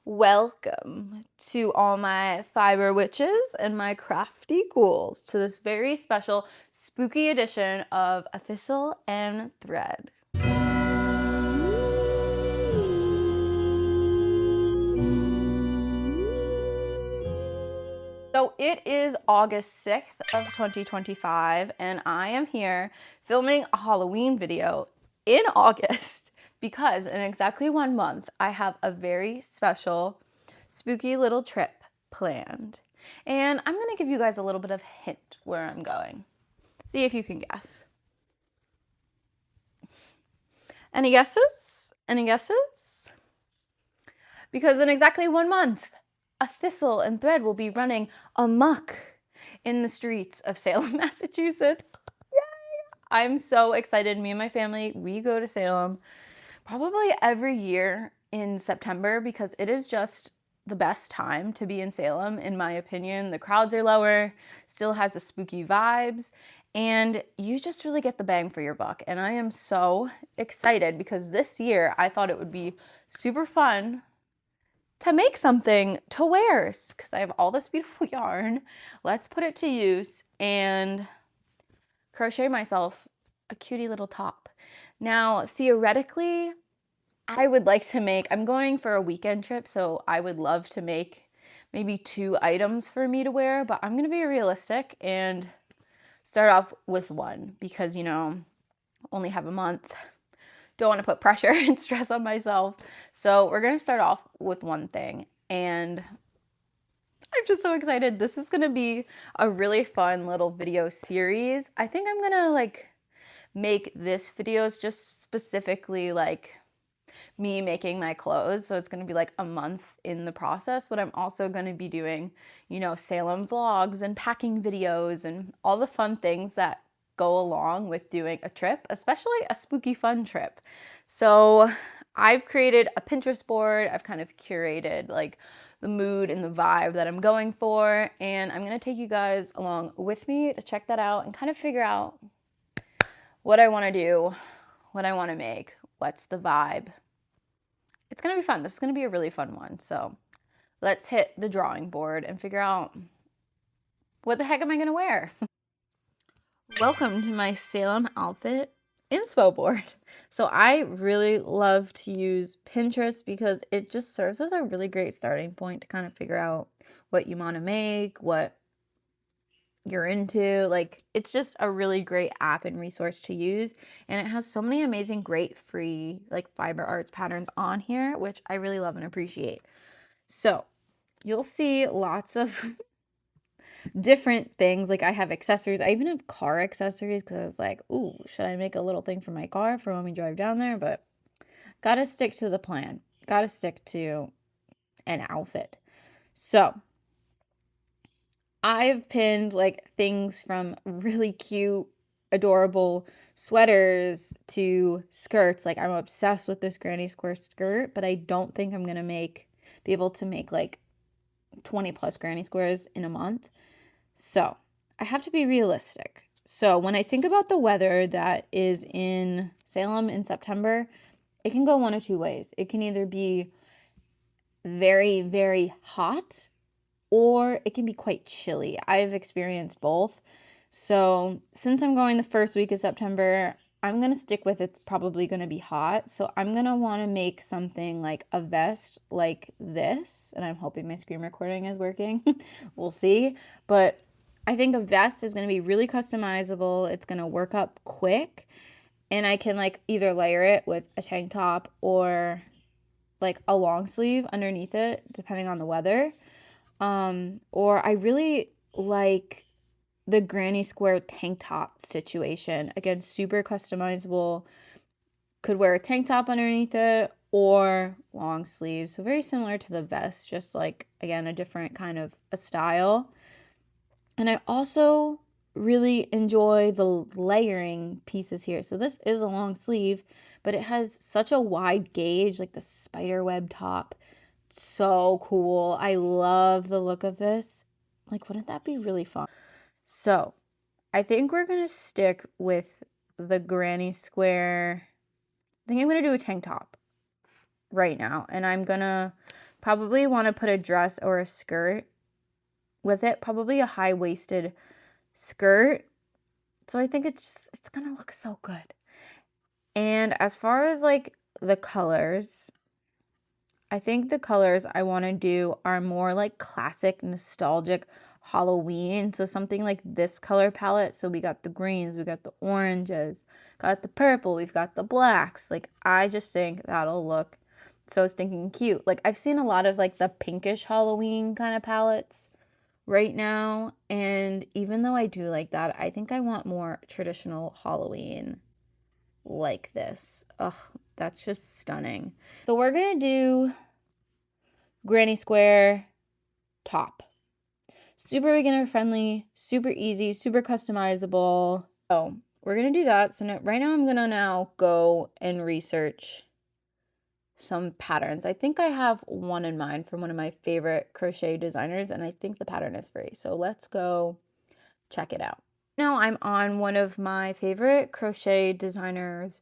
Welcome to all my fiber witches and my crafty ghouls to this very special spooky edition of A Thistle and Thread. So it is August 6th of 2025 and I am here filming a Halloween video in August because in exactly 1 month I have a very special spooky little trip planned. And I'm gonna give you guys a little bit of hint where I'm going. See if you can guess. Any guesses? Any guesses? Because in exactly 1 month, a thistle and thread will be running amok in the streets of Salem, Massachusetts. Yay! I'm so excited. Me and my family, we go to Salem probably every year in September because it is just the best time to be in Salem, in my opinion. The crowds are lower, still has the spooky vibes, and you just really get the bang for your buck. And I am so excited because this year I thought it would be super fun to make something to wear because I have all this beautiful yarn. Let's put it to use and crochet myself a cutie little top. Now, theoretically, I would like to make, I'm going for a weekend trip, so I would love to make maybe 2 items for me to wear, but I'm going to be realistic and start off with 1 because, you know, only have a month. Don't want to put pressure and stress on myself. So we're going to start off with 1 thing. And I'm just so excited. This is going to be a really fun little video series. I think I'm going to make this videos just specifically me making my clothes. So it's going to be a month in the process, but I'm also going to be doing, you know, Salem vlogs and packing videos and all the fun things that go along with doing a trip, especially a spooky fun trip. So I've created a Pinterest board. I've kind of curated the mood and the vibe that I'm going for, and I'm going to take you guys along with me to check that out and kind of figure out what I want to do, what I want to make, what's the vibe. It's going to be fun. This is going to be a really fun one. So let's hit the drawing board and figure out what the heck am I going to wear? Welcome to my Salem outfit inspo board. So I really love to use Pinterest because it just serves as a really great starting point to kind of figure out what you want to make, what you're into. It's just a really great app and resource to use, and it has so many amazing great free fiber arts patterns on here, which I really love and appreciate. So you'll see lots of different things. I have accessories. I even have car accessories because I was like, ooh, should I make a little thing for my car for when we drive down there? But gotta stick to the plan. Gotta stick to an outfit. So I've pinned things from really cute, adorable sweaters to skirts. I'm obsessed with this granny square skirt, but I don't think I'm gonna be able to make 20 plus granny squares in a month. So I have to be realistic. So when I think about the weather that is in Salem in September, it can go 1 of 2 ways. It can either be very, very hot, or it can be quite chilly. I've experienced both. So since I'm going the first week of September, I'm going to stick with it's probably going to be hot. So I'm going to want to make something like a vest like this. And I'm hoping my screen recording is working. We'll see. But I think a vest is going to be really customizable. It's going to work up quick. And I can either layer it with a tank top or a long sleeve underneath it, depending on the weather. Or I really like the granny square tank top situation. Again, super customizable. Could wear a tank top underneath it or long sleeves. So very similar to the vest, just again, a different kind of a style. And I also really enjoy the layering pieces here. So this is a long sleeve, but it has such a wide gauge, the spider web top. So cool. I love the look of this. Wouldn't that be really fun? So I think we're going to stick with the granny square. I think I'm going to do a tank top right now. And I'm going to Probably want to put a dress or a skirt with it, probably a high-waisted skirt. So I think it's gonna look so good. And as far as like the colors, I think the colors I want to do are more like classic, nostalgic Halloween. So something like this color palette. So we got the greens, we got the oranges, got the purple, we've got the blacks. Like I just think that'll look, so I was thinking cute. Like I've seen a lot of like the pinkish Halloween kind of palettes right now. And even though I do like that, I think I want more traditional Halloween like this. Ugh, that's just stunning. So we're gonna do granny square top. Super beginner friendly, super easy, super customizable. So we're gonna do that. So right now I'm gonna now go and research some patterns. I think I have one in mind from one of my favorite crochet designers, and I think the pattern is free. So let's go check it out. Now I'm on one of my favorite crochet designers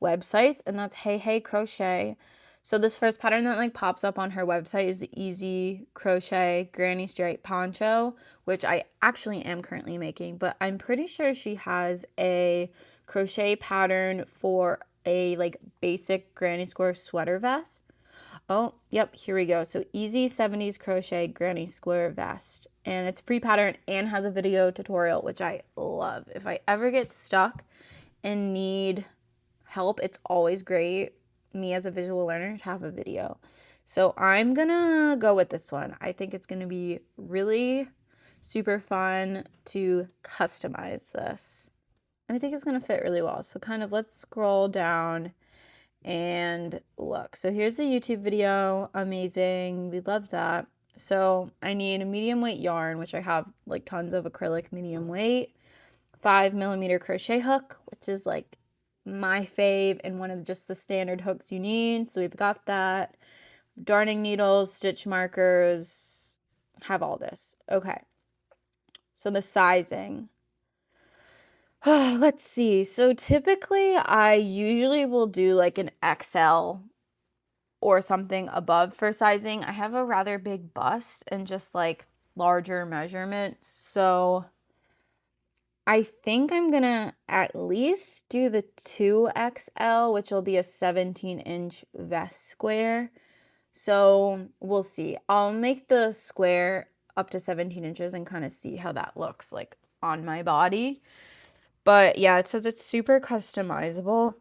websites, and that's Hey Hey Crochet. So this first pattern that like pops up on her website is the Easy Crochet Granny Straight Poncho, which I actually am currently making, but I'm pretty sure she has a crochet pattern for a like basic granny square sweater vest. Oh, yep, here we go. So Easy 70s Crochet Granny Square Vest. And it's a free pattern and has a video tutorial, which I love. If I ever get stuck and need help, it's always great, me as a visual learner, to have a video. So I'm gonna go with this one. I think it's gonna be really super fun to customize this. I think it's gonna fit really well. So kind of let's scroll down and look. So here's the YouTube video. Amazing. We love that. So I need a medium weight yarn, which I have like tons of acrylic medium weight, 5mm crochet hook, which is like my fave and one of just the standard hooks you need. So we've got that. Darning needles, stitch markers, have all this. Okay. So the sizing. Let's see. So typically I usually will do like an XL or something above for sizing. I have a rather big bust and just like larger measurements. So I think I'm gonna at least do the 2XL, which will be a 17-inch vest square. So we'll see. I'll make the square up to 17 inches and kind of see how that looks like on my body. But yeah, it says it's super customizable,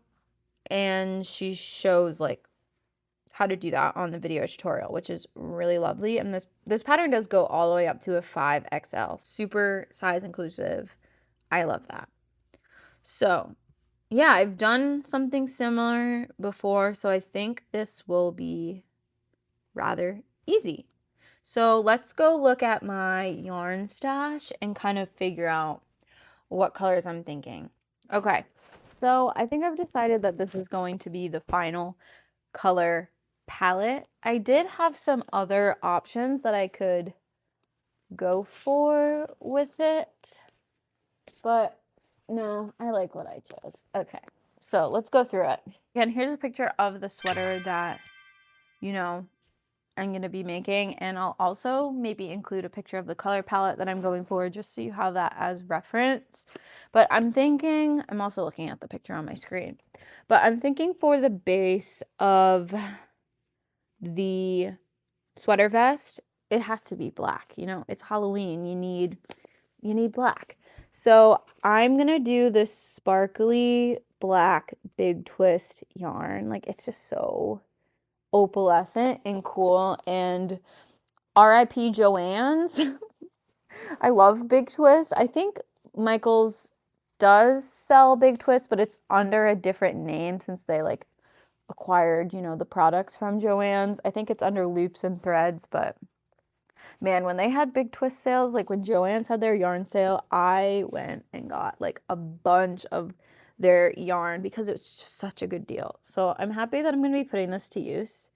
and she shows like how to do that on the video tutorial, which is really lovely. And this pattern does go all the way up to a 5XL, super size inclusive. I love that. So yeah, I've done something similar before, so I think this will be rather easy. So let's go look at my yarn stash and kind of figure out what colors I'm thinking. Okay, so I think I've decided that this is going to be the final color palette. I did have some other options that I could go for with it, but no, I like what I chose. Okay, so let's go through it. Again, here's a picture of the sweater that, you know, I'm going to be making, and I'll also maybe include a picture of the color palette that I'm going for, just so you have that as reference. But I'm thinking, I'm also looking at the picture on my screen, but I'm thinking for the base of the sweater vest, it has to be black. You know, it's Halloween, you need black. So I'm gonna do this sparkly black big twist yarn. Like, it's just so opalescent and cool. And RIP Joann's. I love Big Twist. I think Michael's does sell Big Twist, but it's under a different name since they like acquired, you know, the products from Joann's. I think it's under Loops and Threads, but man, when they had Big Twist sales, like when Joann's had their yarn sale, I went and got like a bunch of their yarn because it was just such a good deal. So I'm happy that I'm going to be putting this to use.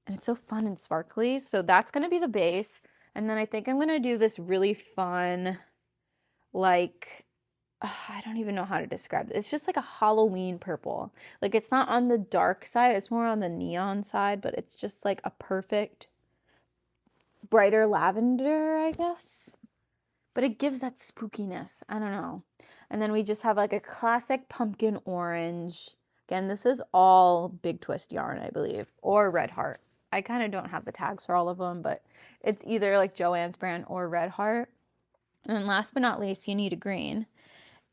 And it's so fun and sparkly. So that's going to be the base. And then I think I'm going to do this really fun, like, I don't even know how to describe it. It's just like a Halloween purple. Like, it's not on the dark side. It's more on the neon side, but it's just like a perfect brighter lavender, I guess. But it gives that spookiness. I don't know. And then we just have like a classic pumpkin orange. Again, this is all Big Twist yarn, I believe, or Red Heart. I kind of don't have the tags for all of them, but it's either like Joann's brand or Red Heart. And last but not least, you need a green.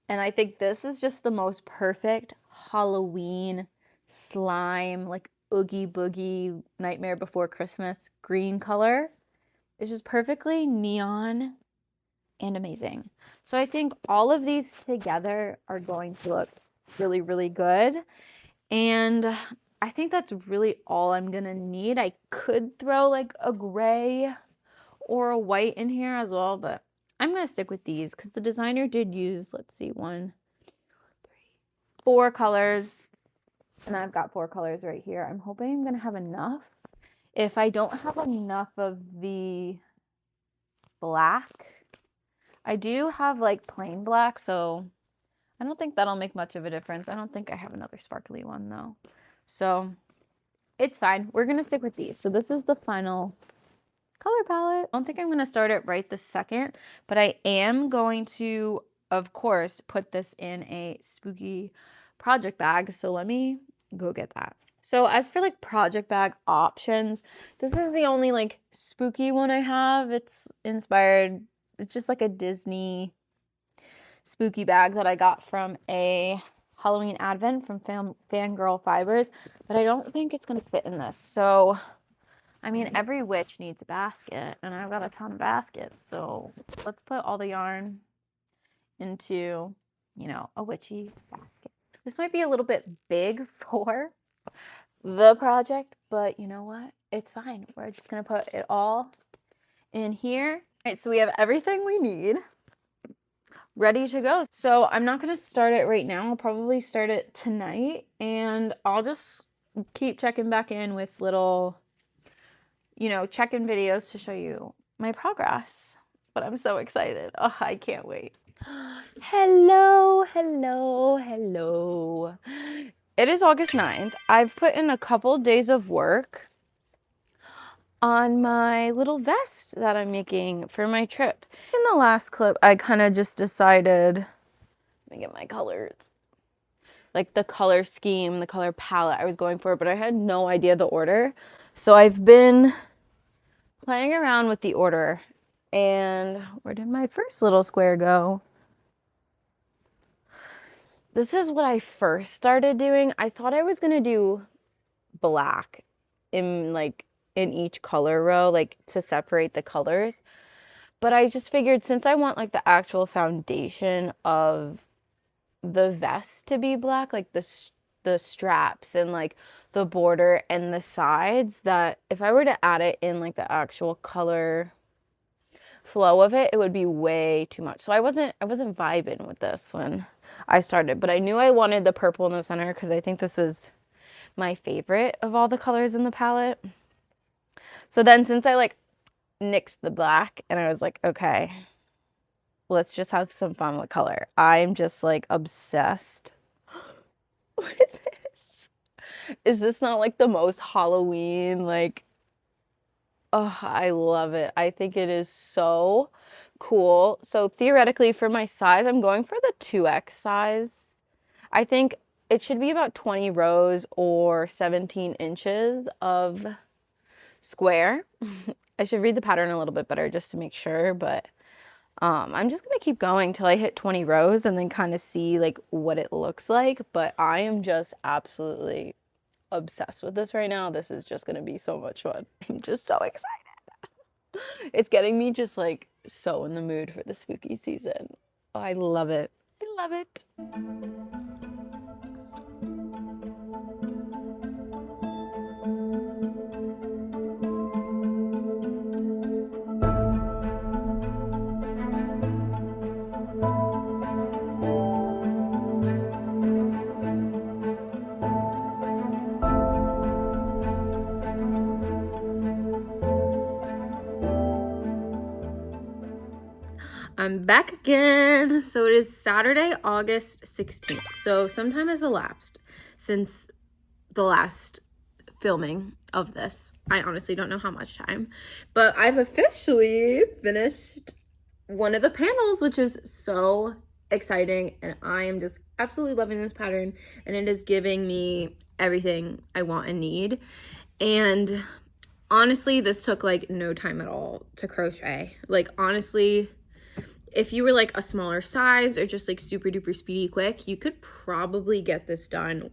And I think this is just the most perfect Halloween slime, like Oogie Boogie Nightmare Before Christmas green color. It's just perfectly neon and amazing. So I think all of these together are going to look really, really good. And I think that's really all I'm gonna need. I could throw like a gray or a white in here as well, but I'm gonna stick with these because the designer did use, let's see, 4 colors, and I've got 4 colors right here. I'm hoping I'm gonna have enough. If I don't have enough of the black, I do have like plain black, so I don't think that'll make much of a difference. I don't think I have another sparkly one though. So it's fine. We're gonna stick with these. So this is the final color palette. I don't think I'm gonna start it right this second, but I am going to, of course, put this in a spooky project bag. So let me go get that. So as for like project bag options, this is the only like spooky one I have. It's inspired, it's just like a Disney spooky bag that I got from a Halloween Advent from Fangirl Fibers, but I don't think it's gonna fit in this. So, I mean, every witch needs a basket, and I've got a ton of baskets. So let's put all the yarn into, you know, a witchy basket. This might be a little bit big for the project, but you know what? It's fine. We're just gonna put it all in here. All right, so we have everything we need ready to go. So I'm not gonna start it right now. I'll probably start it tonight, and I'll just keep checking back in with little, you know, check-in videos to show you my progress. But I'm so excited. Oh, I can't wait. Hello, hello, hello. It is August 9th. I've put in a couple days of work on my little vest that I'm making for my trip. In the last clip, I kind of just decided, let me get my colors, like the color scheme, the color palette I was going for, but I had no idea the order. So I've been playing around with the order. And where did my first little square go? This is what I first started doing. I thought I was gonna do black in each color row, like to separate the colors. But I just figured since I want like the actual foundation of the vest to be black, like the straps and like the border and the sides, that if I were to add it in like the actual color flow of it, it would be way too much. So I wasn't vibing with this when I started, but I knew I wanted the purple in the center because I think this is my favorite of all the colors in the palette. So then since I like nixed the black and I was like, okay, let's just have some fun with color. I'm just like obsessed with this. Is this not like the most Halloween, like, oh, I love it. I think it is so cool. So theoretically for my size, I'm going for the 2X size. I think it should be about 20 rows or 17 inches of square. I should read the pattern a little bit better just to make sure, but I'm just gonna keep going till I hit 20 rows and then kind of see like what it looks like. But I am just absolutely obsessed with this right now. This is just gonna be so much fun. I'm just so excited. It's getting me just like so in the mood for the spooky season. Oh, I love it. I love it. I'm back again. So it is Saturday, August 16th. So some time has elapsed since the last filming of this. I honestly don't know how much time, but I've officially finished one of the panels, which is so exciting, and I am just absolutely loving this pattern, and it is giving me everything I want and need. And honestly, this took like no time at all to crochet. Like, honestly, if you were like a smaller size or just like super duper speedy quick, you could probably get this done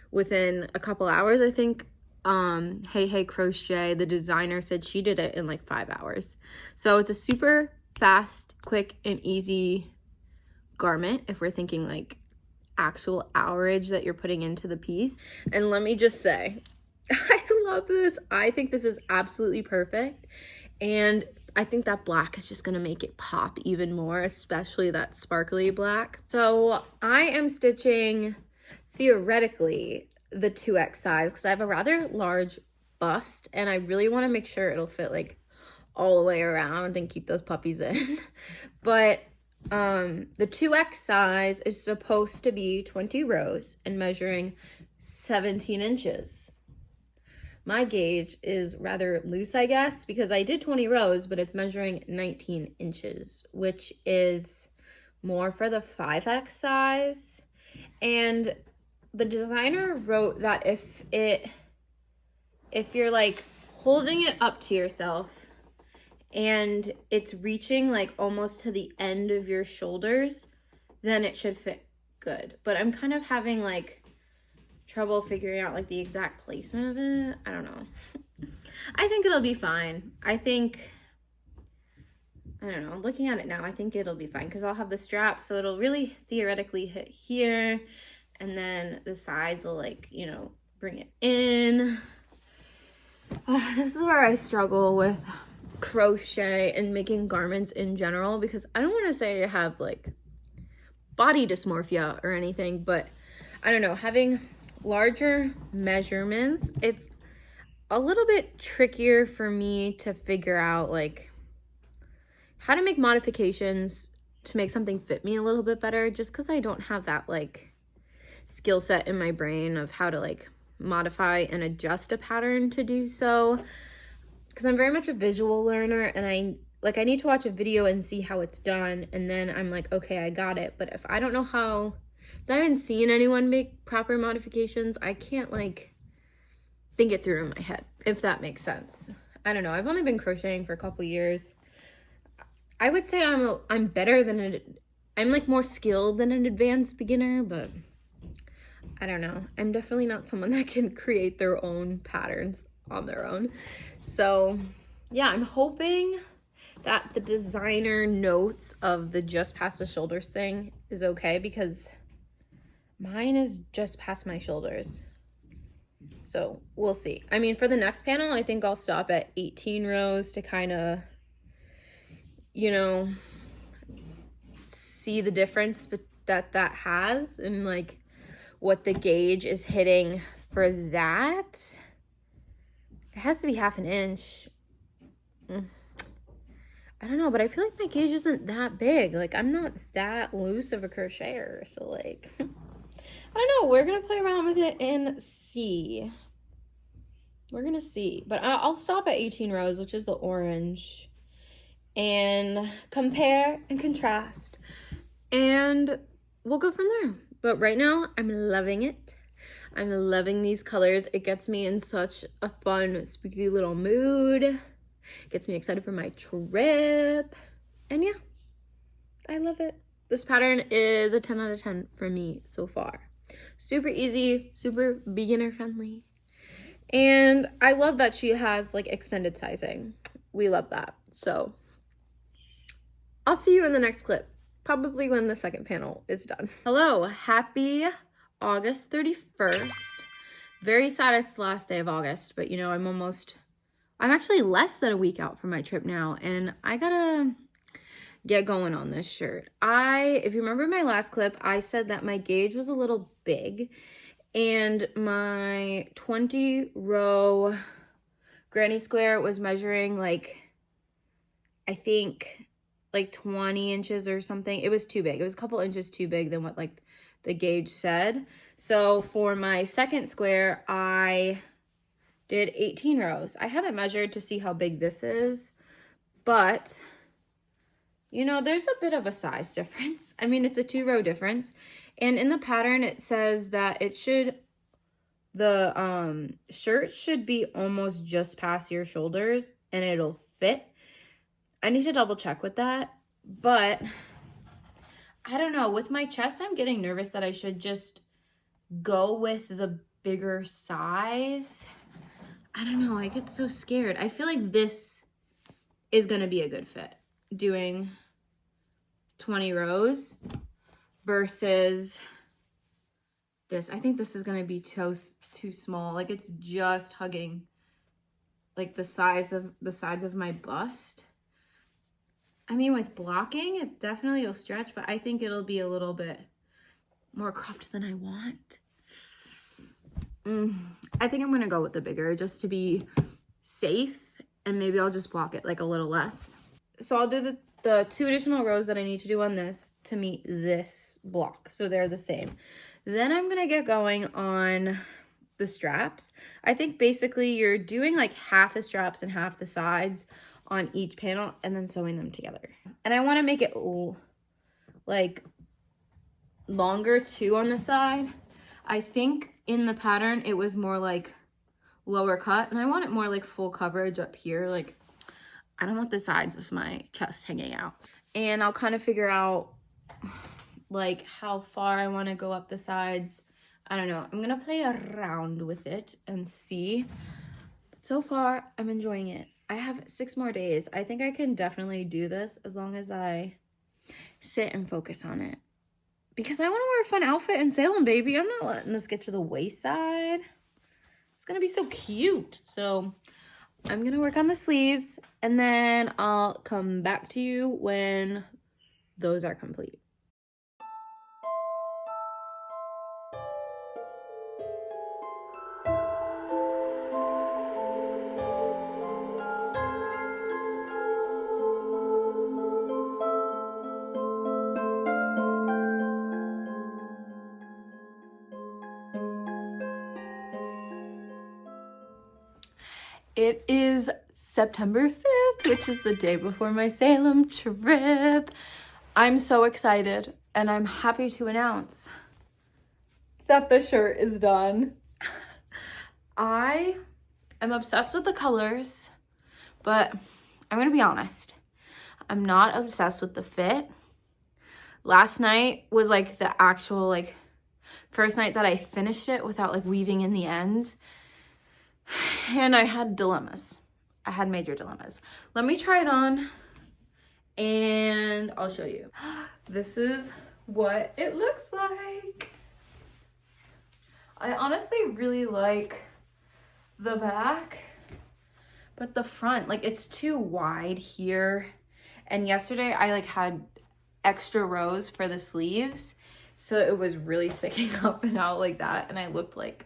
within a couple hours. I think Hey Crochet, the designer, said she did it in like 5 hours. So it's a super fast, quick, and easy garment if we're thinking like actual hourage that you're putting into the piece. And let me just say, I love this. I think this is absolutely perfect, and I think that black is just gonna make it pop even more, especially that sparkly black. So I am stitching, theoretically, the 2X size because I have a rather large bust, and I really want to make sure it'll fit like all the way around and keep those puppies in. But the 2X size is supposed to be 20 rows and measuring 17 inches. My gauge is rather loose, I guess, because I did 20 rows, but it's measuring 19 inches, which is more for the 5X size. And the designer wrote that if you're like holding it up to yourself and it's reaching like almost to the end of your shoulders, then it should fit good. But I'm kind of having like trouble figuring out like the exact placement of it. I don't know. I think it'll be fine. I don't know, looking at it now, I think it'll be fine because I'll have the strap, so it'll really theoretically hit here, and then the sides will like, you know, bring it in. This is where I struggle with crochet and making garments in general, because I don't want to say I have like body dysmorphia or anything, but I don't know, having larger measurements, it's a little bit trickier for me to figure out like how to make modifications to make something fit me a little bit better, just because I don't have that like skill set in my brain of how to like modify and adjust a pattern to do so, because I'm very much a visual learner, and I need to watch a video and see how it's done, and then I'm like, okay, I got it. But if I don't know how, if I haven't seen anyone make proper modifications, I can't like think it through in my head, if that makes sense. I don't know, I've only been crocheting for a couple years. I would say I'm better than I'm like more skilled than an advanced beginner, but I don't know. I'm definitely not someone that can create their own patterns on their own. So yeah, I'm hoping that the designer notes of the just past the shoulders thing is okay, because mine is just past my shoulders. So we'll see. I mean, for the next panel, I think I'll stop at 18 rows to kind of, you know, see the difference that has, and like what the gauge is hitting for that. It has to be 1/2 inch. I don't know, but I feel like my gauge isn't that big. Like, I'm not that loose of a crocheter, so like I don't know, we're gonna play around with it and see. We're gonna see, but I'll stop at 18 rows, which is the orange, and compare and contrast, and we'll go from there. But right now, I'm loving it. I'm loving these colors. It gets me in such a fun, spooky little mood. Gets me excited for my trip. And yeah, I love it. This pattern is a 10 out of 10 for me so far. Super easy, super beginner friendly. And I love that she has like extended sizing. We love that. So I'll see you in the next clip, probably when the second panel is done. Hello, happy August 31st. Very sad it's the last day of August, but you know, I'm actually less than a week out from my trip now, and I gotta get going on this shirt. If you remember my last clip, I said that my gauge was a little big, and my 20 row granny square was measuring like, I think like 20 inches or something. It was too big. It was a couple inches too big than what like the gauge said. So for my second square, I did 18 rows. I haven't measured to see how big this is, but you know, there's a bit of a size difference. I mean, it's a 2-row difference. And in the pattern, it says that it should, the shirt should be almost just past your shoulders and it'll fit. I need to double check with that, but I don't know. With my chest, I'm getting nervous that I should just go with the bigger size. I don't know. I get so scared. I feel like this is going to be a good fit. Doing 20 rows versus this. I think this is going to be too small. Like it's just hugging like the size of the sides of my bust. I mean, with blocking, it definitely will stretch, but I think it'll be a little bit more cropped than I want. I think I'm going to go with the bigger just to be safe, and maybe I'll just block it like a little less. So I'll do the 2 additional rows that I need to do on this to meet this block. So they're the same. Then I'm going to get going on the straps. I think basically you're doing like half the straps and half the sides on each panel and then sewing them together. And I want to make it like longer too on the side. I think in the pattern it was more like lower cut, and I want it more like full coverage up here. Like I don't want the sides of my chest hanging out. And I'll kind of figure out like how far I want to go up the sides. I don't know. I'm gonna play around with it and see. But so far I'm enjoying it. I have 6 more days. I think I can definitely do this as long as I sit and focus on it. Because I want to wear a fun outfit in Salem, baby. I'm not letting this get to the wayside. It's going to be so cute. So I'm going to work on the sleeves, and then I'll come back to you when those are complete. It is September 5th, which is the day before my Salem trip. I'm so excited, and I'm happy to announce that the shirt is done. I am obsessed with the colors, but I'm gonna be honest. I'm not obsessed with the fit. Last night was like the actual like first night that I finished it without like weaving in the ends. And I had dilemmas. I had major dilemmas. Let me try it on and I'll show you. This is what it looks like. I honestly really like the back, but the front, like it's too wide here. And yesterday I like had extra rows for the sleeves, so it was really sticking up and out like that, and I looked like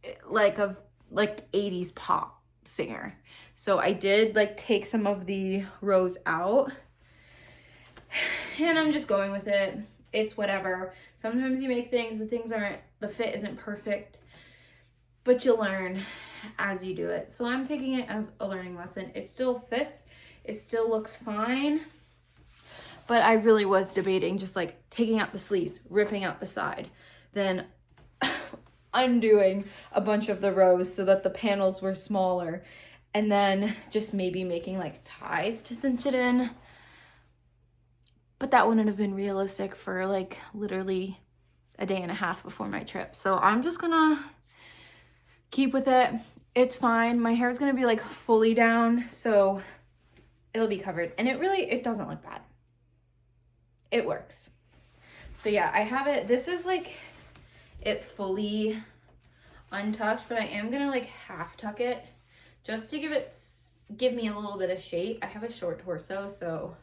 a 80s pop singer. So I did like take some of the rows out, and I'm just going with it. It's whatever. Sometimes you make things, the fit isn't perfect, but you learn as you do it. So I'm taking it as a learning lesson. It still fits, it still looks fine, but I really was debating just like taking out the sleeves, ripping out the side, then undoing a bunch of the rows so that the panels were smaller, and then just maybe making like ties to cinch it in. But that wouldn't have been realistic for like literally a day and a half before my trip. So I'm just gonna keep with it. It's fine. My hair is gonna be like fully down, so it'll be covered. And it doesn't look bad. It works. So yeah, I have it. This is like it fully untucked, but I am gonna like half tuck it just to give me a little bit of shape. I have a short torso, so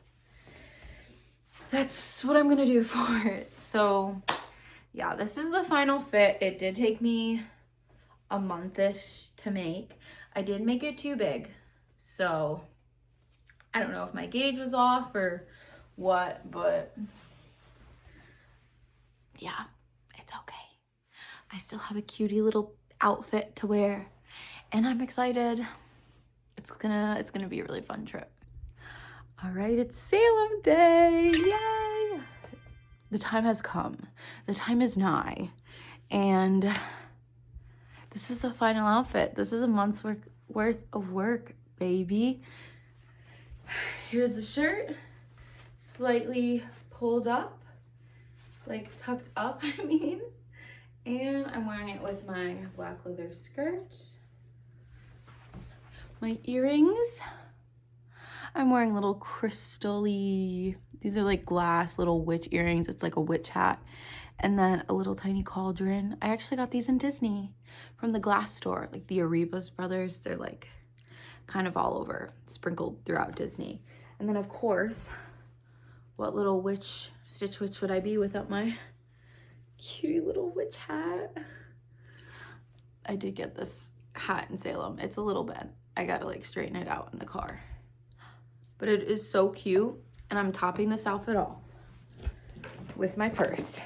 that's what I'm gonna do for it. So yeah, this is the final fit. It did take me a month-ish to make. I did make it too big, so I don't know if my gauge was off or what, but yeah, it's okay. I still have a cutie little outfit to wear, and I'm excited. It's gonna be a really fun trip. All right, it's Salem day, yay! The time has come, the time is nigh, and this is the final outfit. This is a month's worth of work, baby. Here's the shirt, slightly pulled up, like tucked up, I mean. And I'm wearing it with my black leather skirt. My earrings. I'm wearing little crystal-y, these are like glass little witch earrings. It's like a witch hat. And then a little tiny cauldron. I actually got these in Disney from the glass store, like the Arribas brothers. They're like kind of all over, sprinkled throughout Disney. And then of course, what little witch, Stitch Witch would I be without my cutie little witch hat? I did get this hat in Salem. It's a little bent. I gotta like straighten it out in the car. But it is so cute, and I'm topping this outfit off with my purse,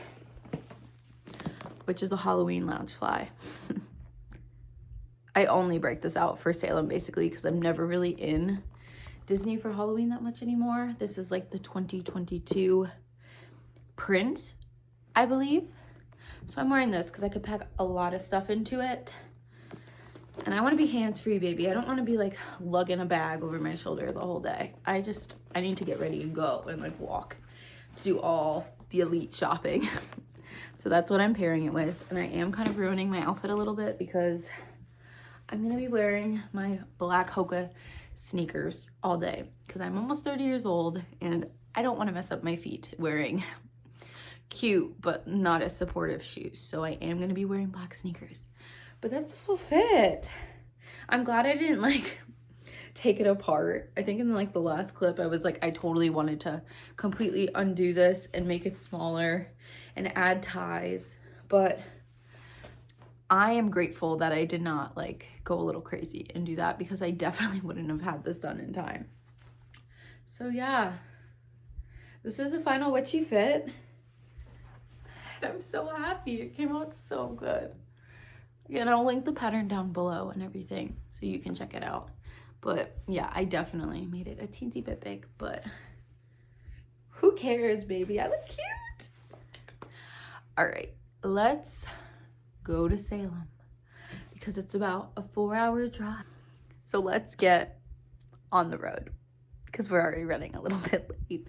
which is a Halloween Loungefly. I only break this out for Salem basically because I'm never really in Disney for Halloween that much anymore. This is like the 2022 print, I believe. So I'm wearing this because I could pack a lot of stuff into it. And I want to be hands-free, baby. I don't want to be like lugging a bag over my shoulder the whole day. I need to get ready and go and like walk to do all the elite shopping. So that's what I'm pairing it with. And I am kind of ruining my outfit a little bit because I'm going to be wearing my black Hoka sneakers all day because I'm almost 30 years old and I don't want to mess up my feet wearing cute but not as supportive shoes. So I am going to be wearing black sneakers. But that's the full fit. I'm glad I didn't like take it apart. I think in like the last clip, I was like, I totally wanted to completely undo this and make it smaller and add ties. But I am grateful that I did not like go a little crazy and do that because I definitely wouldn't have had this done in time. So yeah, this is the final witchy fit. And I'm so happy. It came out so good. And I'll link the pattern down below and everything so you can check it out. But yeah, I definitely made it a teensy bit big, but who cares, baby? I look cute. All right, let's go to Salem because it's about a 4-hour drive. So let's get on the road because we're already running a little bit late.